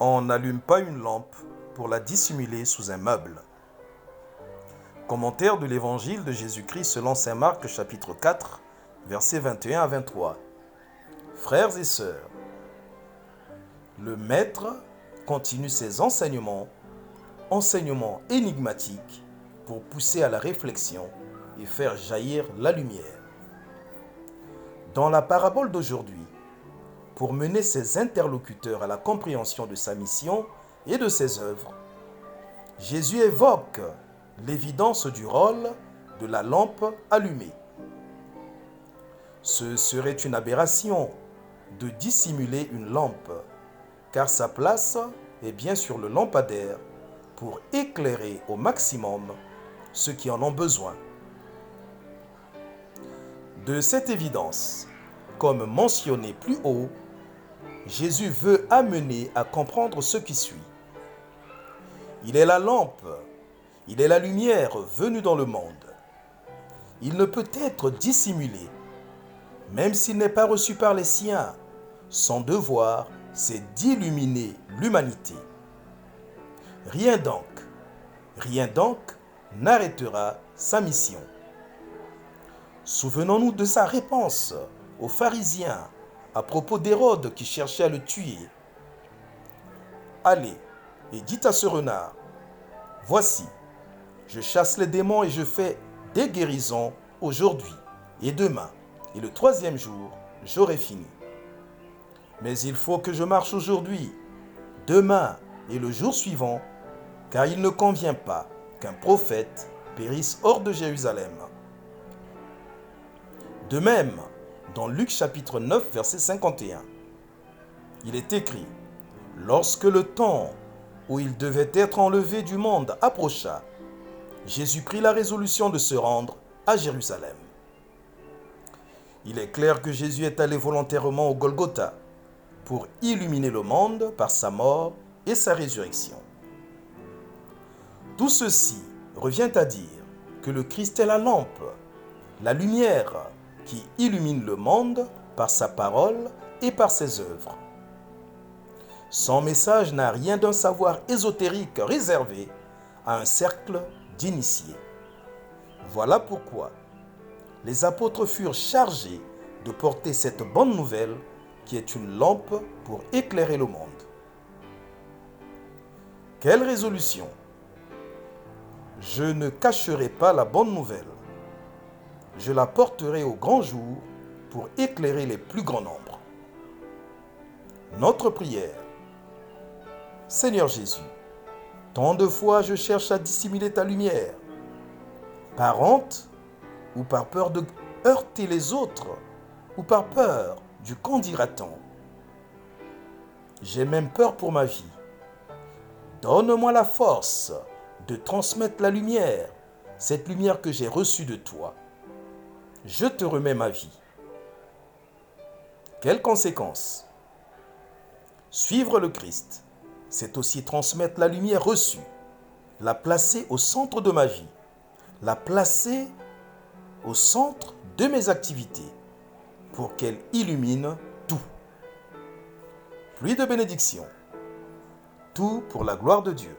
On n'allume pas une lampe pour la dissimuler sous un meuble. Commentaire de l'Évangile de Jésus-Christ selon saint Marc chapitre 4, versets 21 à 23. Frères et sœurs, le Maître continue ses enseignements énigmatiques pour pousser à la réflexion et faire jaillir la lumière. Dans la parabole d'aujourd'hui, pour mener ses interlocuteurs à la compréhension de sa mission et de ses œuvres, Jésus évoque l'évidence du rôle de la lampe allumée. Ce serait une aberration de dissimuler une lampe, car sa place est bien sur le lampadaire pour éclairer au maximum ceux qui en ont besoin. De cette évidence, comme mentionné plus haut, Jésus veut amener à comprendre ce qui suit. Il est la lampe, il est la lumière venue dans le monde. Il ne peut être dissimulé, même s'il n'est pas reçu par les siens. Son devoir, c'est d'illuminer l'humanité. Rien donc n'arrêtera sa mission. Souvenons-nous de sa réponse aux pharisiens à propos d'Hérode qui cherchait à le tuer. Allez et dites à ce renard, voici, je chasse les démons et je fais des guérisons aujourd'hui et demain, et le troisième jour, j'aurai fini. Mais il faut que je marche aujourd'hui, demain et le jour suivant, car il ne convient pas qu'un prophète périsse hors de Jérusalem. De même, dans Luc chapitre 9, verset 51, il est écrit « Lorsque le temps où il devait être enlevé du monde approcha, Jésus prit la résolution de se rendre à Jérusalem. » Il est clair que Jésus est allé volontairement au Golgotha pour illuminer le monde par sa mort et sa résurrection. Tout ceci revient à dire que le Christ est la lampe, la lumière qui illumine le monde par sa parole et par ses œuvres. Son message n'a rien d'un savoir ésotérique réservé à un cercle d'initiés. Voilà pourquoi les apôtres furent chargés de porter cette bonne nouvelle qui est une lampe pour éclairer le monde. Quelle résolution! Je ne cacherai pas la bonne nouvelle. Je la porterai au grand jour pour éclairer les plus grands nombres. Notre prière. Seigneur Jésus, tant de fois je cherche à dissimuler ta lumière, par honte ou par peur de heurter les autres ou par peur du qu'en dira-t-on. J'ai même peur pour ma vie. Donne-moi la force de transmettre la lumière, cette lumière que j'ai reçue de toi. Je te remets ma vie. Quelles conséquences? Suivre le Christ, c'est aussi transmettre la lumière reçue, la placer au centre de ma vie, la placer au centre de mes activités, pour qu'elle illumine tout. Pluie de bénédictions, tout pour la gloire de Dieu.